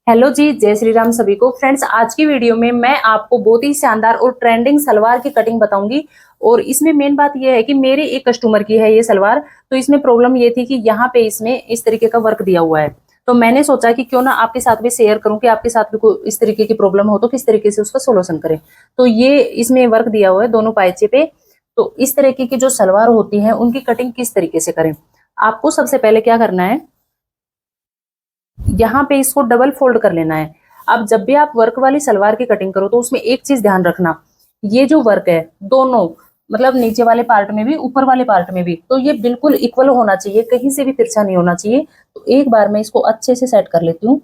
Hello जी, जय श्री राम सभी को। फ्रेंड्स, आज की वीडियो में मैं आपको बहुत ही शानदार और ट्रेंडिंग सलवार की कटिंग बताऊंगी। और इसमें मेन बात यह है कि मेरे एक कस्टमर की है ये सलवार। तो इसमें प्रॉब्लम ये थी कि यहाँ पे इसमें इस तरीके का वर्क दिया हुआ है। तो मैंने सोचा कि क्यों ना आपके साथ भी शेयर करूं कि आपके साथ भी कोई इस तरीके की प्रॉब्लम हो तो किस तरीके से उसका सोल्यूशन करें। तो ये इसमें वर्क दिया हुआ है दोनों पायचे पे। तो इस तरीके की जो सलवार होती है उनकी कटिंग किस तरीके से करें। आपको सबसे पहले क्या करना है, यहाँ पे इसको डबल फोल्ड कर लेना है। अब जब भी आप वर्क वाली सलवार की कटिंग करो तो उसमें एक चीज ध्यान रखना, ये जो वर्क है दोनों मतलब नीचे वाले पार्ट में भी ऊपर वाले पार्ट में भी, तो ये बिल्कुल इक्वल होना चाहिए, कहीं से भी तिरछा नहीं होना चाहिए। तो एक बार मैं इसको अच्छे से सेट कर लेती हूँ।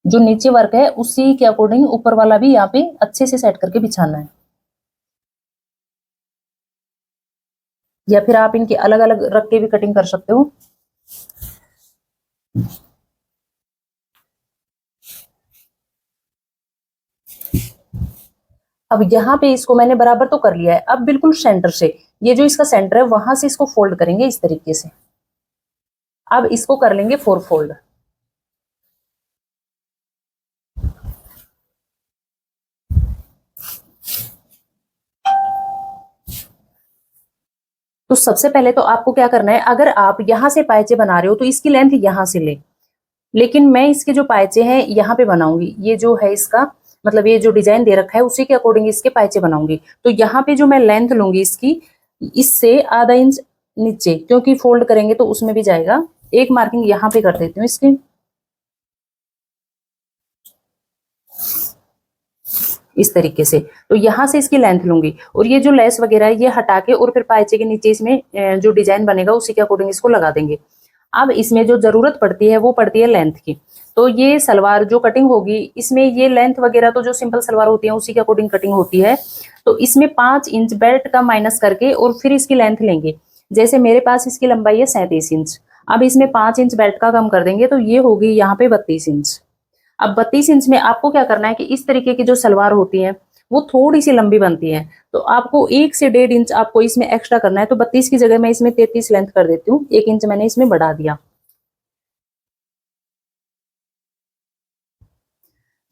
जो नीचे वर्क है उसी के अकॉर्डिंग ऊपर वाला भी यहाँ पे अच्छे से सेट करके बिछाना है, या फिर आप इनकी अलग अलग रख के भी कटिंग कर सकते हो। अब यहाँ पे इसको मैंने बराबर तो कर लिया है। अब बिल्कुल सेंटर से, ये जो इसका सेंटर है वहां से इसको फोल्ड करेंगे इस तरीके से। अब इसको कर लेंगे फोर फोल्ड। तो सबसे पहले तो आपको क्या करना है, अगर आप यहां से पायचे बना रहे हो तो इसकी लेंथ यहां से ले। लेकिन मैं इसके जो पायचे हैं यहाँ पे बनाऊंगी, ये जो है इसका मतलब ये जो डिजाइन दे रखा है उसी के अकॉर्डिंग इसके पायचे बनाऊंगी। तो यहाँ पे जो मैं लेंथ लूंगी इसकी, इससे आधा इंच नीचे, क्योंकि फोल्ड करेंगे तो उसमें भी जाएगा। एक मार्किंग यहाँ पे कर देती हूँ इसकी, इस तरीके से। तो यहाँ से इसकी लेंथ लूंगी और ये जो लेस वगैरह है ये हटा के और फिर पायचे के नीचे इसमें जो डिजाइन बनेगा उसी के अकॉर्डिंग इसको लगा देंगे। अब इसमें जो जरूरत पड़ती है वो पड़ती है लेंथ की। तो ये सलवार जो कटिंग होगी इसमें ये लेंथ वगैरह तो जो सिंपल सलवार होती है उसी के अकॉर्डिंग कटिंग होती है। तो इसमें 5 इंच बेल्ट का माइनस करके और फिर इसकी लेंथ लेंगे। जैसे मेरे पास इसकी लंबाई है 37 इंच। अब इसमें 5 इंच बेल्ट का कम कर देंगे तो ये होगी यहाँ पे 32 इंच। अब 32 इंच में आपको क्या करना है कि इस तरीके की जो सलवार होती है वो थोड़ी सी लंबी बनती है। तो आपको 1 से 1.5 इंच आपको इसमें एक्स्ट्रा करना है। तो 32 की जगह मैं इसमें 33 लेंथ कर देती हूँ, 1 इंच मैंने इसमें बढ़ा दिया।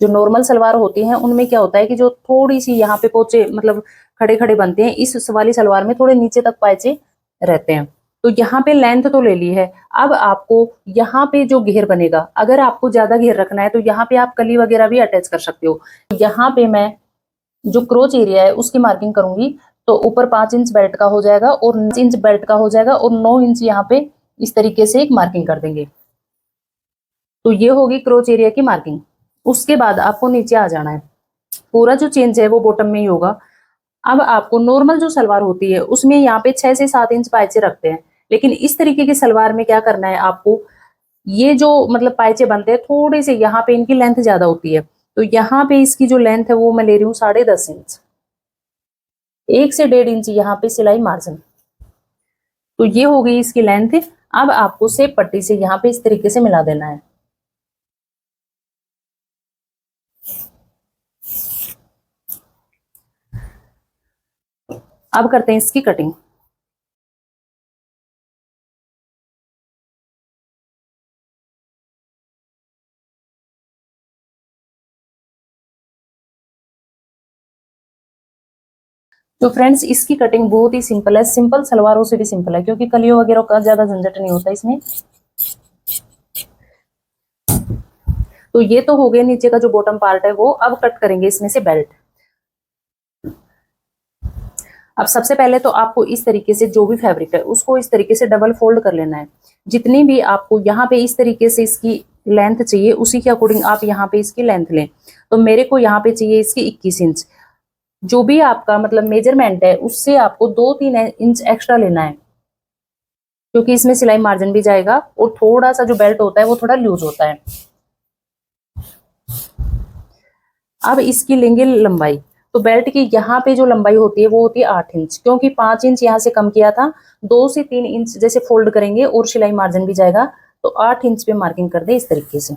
जो नॉर्मल सलवार होती है उनमें क्या होता है कि जो थोड़ी सी यहाँ पे पोचे मतलब खड़े खड़े बनते हैं, इस वाली सलवार में थोड़े नीचे तक पायचे रहते हैं। तो यहाँ पे लेंथ तो ले ली है। अब आपको यहाँ पे जो घेर बनेगा, अगर आपको ज्यादा घेर रखना है तो यहाँ पे आप कली वगैरह भी अटैच कर सकते हो। तो यहाँ पे मैं जो क्रोच एरिया है उसकी मार्किंग करूंगी। तो ऊपर 5 इंच बेल्ट का हो जाएगा और 9 इंच बेल्ट का हो जाएगा और 9 इंच यहाँ पे इस तरीके से एक मार्किंग कर देंगे। तो ये होगी क्रोच एरिया की मार्किंग। उसके बाद आपको नीचे आ जाना है, पूरा जो चेंज है वो बॉटम में ही होगा। अब आपको नॉर्मल जो सलवार होती है उसमें यहाँ पे 6 से 7 इंच पायचे रखते हैं। लेकिन इस तरीके की सलवार में क्या करना है आपको, ये जो मतलब पायचे बनते हैं थोड़े से यहाँ पे इनकी लेंथ ज्यादा होती है। तो यहाँ पे इसकी जो लेंथ है वो मैं ले रही हूँ 10.5 इंच। 1 से 1.5 इंच यहाँ पे सिलाई मार्जिन। तो ये हो गई इसकी लेंथ। अब आपको सेप पट्टी से यहाँ पे इस तरीके से मिला देना है। अब करते हैं इसकी कटिंग। तो फ्रेंड्स, इसकी कटिंग बहुत ही सिंपल है, सिंपल सलवारों से भी सिंपल है, क्योंकि कलियों वगैरह का ज्यादा झंझट नहीं होता इसमें। तो ये तो हो गया नीचे का जो बॉटम पार्ट है वो। अब कट करेंगे इसमें से बेल्ट। अब सबसे पहले तो आपको इस तरीके से जो भी फैब्रिक है उसको इस तरीके से डबल फोल्ड कर लेना है। जितनी भी आपको यहाँ पे इस तरीके से इसकी लेंथ चाहिए उसी के अकॉर्डिंग आप यहाँ पे इसकी लेंथ लें। तो मेरे को यहाँ पे चाहिए इसकी 21 इंच। जो भी आपका मतलब मेजरमेंट है उससे आपको 2-3 इंच एक्स्ट्रा लेना है, क्योंकि इसमें सिलाई मार्जिन भी जाएगा और थोड़ा सा जो बेल्ट होता है वो थोड़ा लूज होता है। अब इसकी लेंगे लंबाई। तो बेल्ट की यहाँ पे जो लंबाई होती है वो होती है 8 इंच, क्योंकि 5 इंच यहाँ से कम किया था। 2 से 3 इंच जैसे फोल्ड करेंगे और सिलाई मार्जिन भी जाएगा। तो 8 इंच पे मार्किंग कर दे इस तरीके से।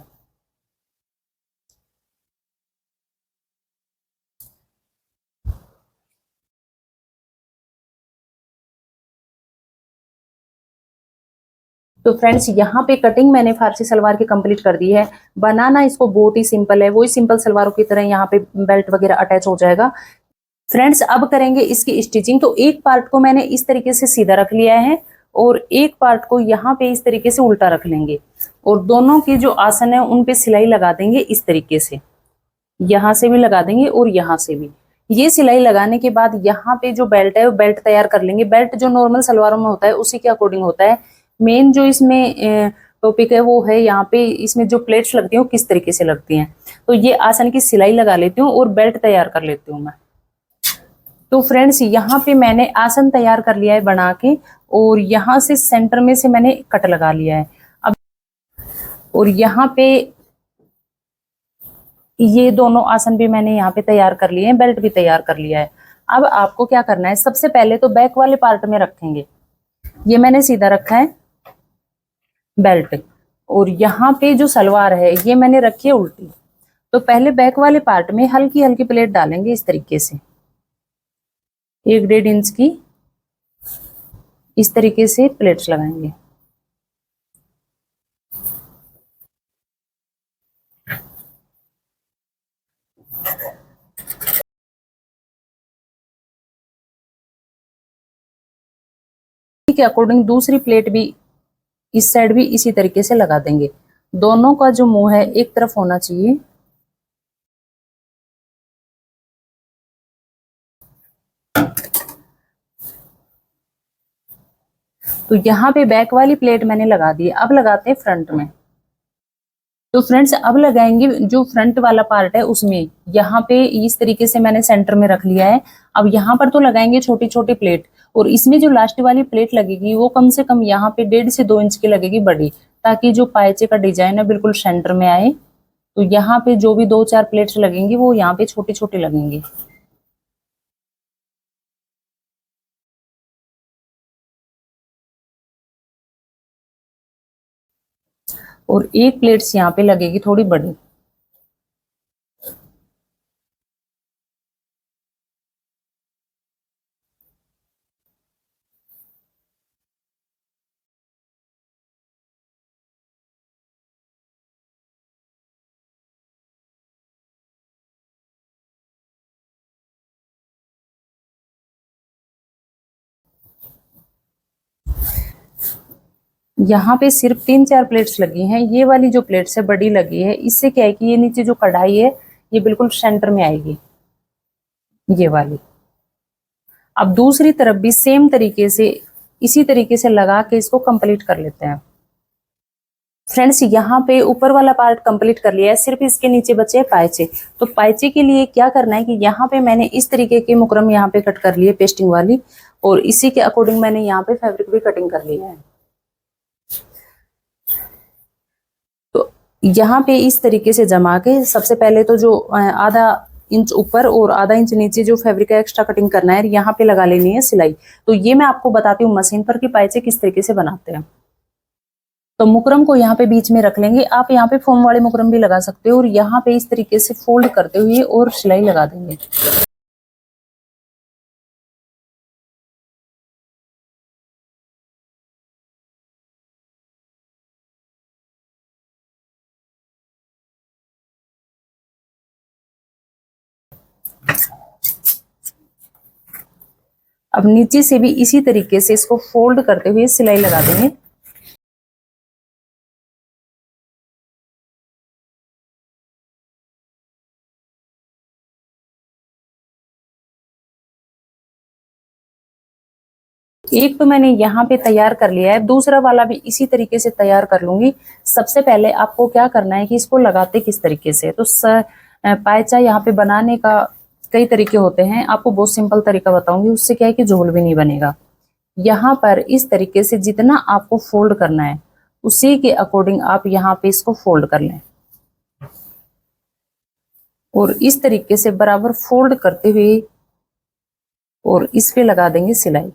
तो फ्रेंड्स यहाँ पे कटिंग मैंने फारसी सलवार की कंप्लीट कर दी है। बनाना इसको बहुत ही सिंपल है, वही सिंपल सलवारों की तरह यहाँ पे बेल्ट वगैरह अटैच हो जाएगा। फ्रेंड्स अब करेंगे इसकी स्टिचिंग। तो एक पार्ट को मैंने इस तरीके से सीधा रख लिया है और एक पार्ट को यहाँ पे इस तरीके से उल्टा रख लेंगे और दोनों की जो आसन है उन पे सिलाई लगा देंगे इस तरीके से। यहाँ से भी लगा देंगे और यहाँ से भी। ये सिलाई लगाने के बाद यहाँ पे जो बेल्ट है वो बेल्ट तैयार कर लेंगे। बेल्ट जो नॉर्मल सलवारों में होता है उसी के अकॉर्डिंग होता है। मेन जो इसमें टॉपिक है वो है यहाँ पे इसमें जो प्लेट्स लगती हैं वो किस तरीके से लगती हैं। तो ये आसन की सिलाई लगा लेती हूँ और बेल्ट तैयार कर लेती हूँ मैं। तो फ्रेंड्स यहाँ पे मैंने आसन तैयार कर लिया है बना के और यहाँ से सेंटर में से मैंने कट लगा लिया है। अब और यहाँ पे ये दोनों आसन भी मैंने यहाँ पे तैयार कर लिए हैं, बेल्ट भी तैयार कर लिया है। अब आपको क्या करना है, सबसे पहले तो बैक वाले पार्ट में रखेंगे। ये मैंने सीधा रखा है बेल्ट और यहाँ पे जो सलवार है ये मैंने रखी है उल्टी। तो पहले बैक वाले पार्ट में हल्की हल्की प्लेट डालेंगे इस तरीके से, 1-1.5 इंच की इस तरीके से प्लेट्स लगाएंगे। के अकॉर्डिंग दूसरी प्लेट भी इस साइड भी इसी तरीके से लगा देंगे। दोनों का जो मुंह है एक तरफ होना चाहिए। तो यहाँ पे बैक वाली प्लेट मैंने लगा दी। अब लगाते हैं फ्रंट में। तो फ्रेंड्स अब लगाएंगे जो फ्रंट वाला पार्ट है उसमें, यहाँ पे इस तरीके से मैंने सेंटर में रख लिया है। अब यहाँ पर तो लगाएंगे छोटी छोटी प्लेट और इसमें जो लास्ट वाली प्लेट लगेगी वो कम से कम यहाँ पे 1.5 से 2 इंच की लगेगी बड़ी, ताकि जो पायचे का डिजाइन है बिल्कुल सेंटर में आए। तो यहाँ पे जो भी 2-4 प्लेट्स लगेंगी वो यहाँ पे छोटी छोटी लगेंगी। और एक प्लेट्स यहाँ पे लगेगी थोड़ी बड़ी। यहाँ पे सिर्फ 3-4 प्लेट्स लगी हैं। ये वाली जो प्लेट्स है बड़ी लगी है, इससे क्या है कि ये नीचे जो कढ़ाई है ये बिल्कुल सेंटर में आएगी, ये वाली। अब दूसरी तरफ भी सेम तरीके से इसी तरीके से लगा के इसको कंप्लीट कर लेते हैं। फ्रेंड्स यहाँ पे ऊपर वाला पार्ट कंप्लीट कर लिया है, सिर्फ इसके नीचे बचे पायचे। तो पायचे के लिए क्या करना है कि यहाँ पे मैंने इस तरीके के मुकरम यहाँ पे कट कर लिए पेस्टिंग वाली और इसी के अकॉर्डिंग मैंने यहाँ पे फैब्रिक भी कटिंग कर लिया है। तो यहाँ पे इस तरीके से जमा के सबसे पहले तो जो आधा इंच ऊपर और आधा इंच नीचे जो फैब्रिक का एक्स्ट्रा कटिंग करना है यहाँ पे लगा लेनी है सिलाई। तो ये मैं आपको बताती हूँ मशीन पर कि पायचे किस तरीके से बनाते हैं। तो मुकरम को यहाँ पे बीच में रख लेंगे। आप यहाँ पे फोम वाले मुकरम भी लगा सकते हो और यहाँ पे इस तरीके से फोल्ड करते हुए और सिलाई लगा देंगे। अब नीचे से भी इसी तरीके से इसको फोल्ड करते हुए सिलाई लगा देंगे। एक तो मैंने यहाँ पे तैयार कर लिया है, दूसरा वाला भी इसी तरीके से तैयार कर लूंगी। सबसे पहले आपको क्या करना है कि इसको लगाते किस तरीके से, तो पायचा यहाँ पे बनाने का कई तरीके होते हैं। आपको बहुत सिंपल तरीका बताऊंगी, उससे क्या है कि झोल भी नहीं बनेगा। यहाँ पर इस तरीके से जितना आपको फोल्ड करना है उसी के अकॉर्डिंग आप यहाँ पे इसको फोल्ड कर लें और इस तरीके से बराबर फोल्ड करते हुए और इस पे लगा देंगे सिलाई।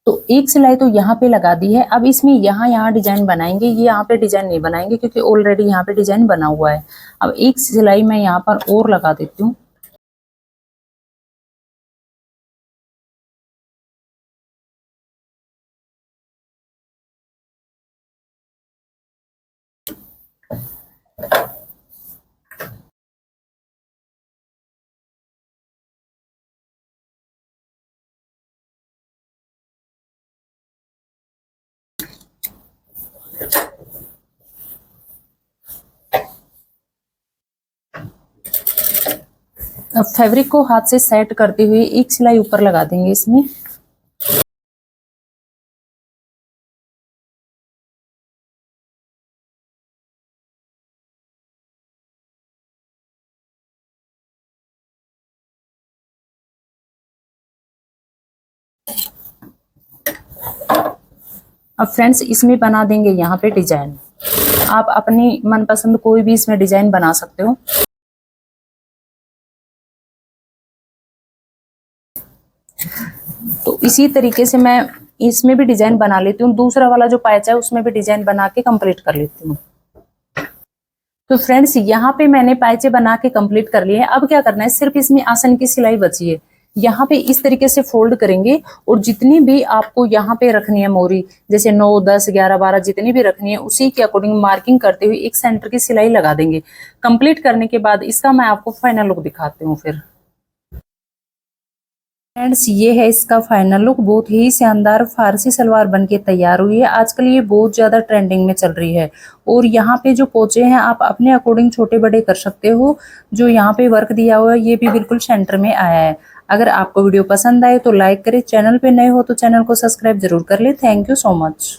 तो एक सिलाई तो यहाँ पे लगा दी है। अब इसमें यहाँ डिजाइन बनाएंगे, ये यहाँ पे डिजाइन नहीं बनाएंगे क्योंकि ऑलरेडी यहाँ पे डिजाइन बना हुआ है। अब एक सिलाई मैं यहाँ पर और लगा देती हूँ। अब फैब्रिक को हाथ से सेट करते हुए एक सिलाई ऊपर लगा देंगे इसमें। अब फ्रेंड्स इसमें बना देंगे यहाँ पे डिजाइन। आप अपनी मनपसंद कोई भी इसमें डिजाइन बना सकते हो। तो इसी तरीके से मैं इसमें भी डिजाइन बना लेती हूँ। दूसरा वाला जो पैच है उसमें भी डिजाइन बना के कंप्लीट कर लेती हूँ। तो फ्रेंड्स यहाँ पे मैंने पैचे बना के कंप्लीट कर लिए हैं। अब क्या करना है, सिर्फ इसमें आसन की सिलाई बची है। यहाँ पे इस तरीके से फोल्ड करेंगे और जितनी भी आपको यहाँ पे रखनी है मोरी, जैसे 9, 10, 11, 12 जितनी भी रखनी है उसी के अकॉर्डिंग मार्किंग करते हुए एक सेंटर की सिलाई लगा देंगे। कंप्लीट करने के बाद इसका मैं आपको फाइनल लुक दिखाती हूँ। फिर फ्रेंड्स ये है इसका फाइनल लुक। बहुत ही शानदार फारसी सलवार बनके तैयार हुई है। आजकल ये बहुत ज्यादा ट्रेंडिंग में चल रही है। और यहाँ पे जो पोचे हैं आप अपने अकॉर्डिंग छोटे बड़े कर सकते हो। जो यहाँ पे वर्क दिया हुआ है ये भी बिल्कुल सेंटर में आया है। अगर आपको वीडियो पसंद आए तो लाइक करें, चैनल पे नए हो तो चैनल को सब्सक्राइब जरूर कर ले। Thank you so much.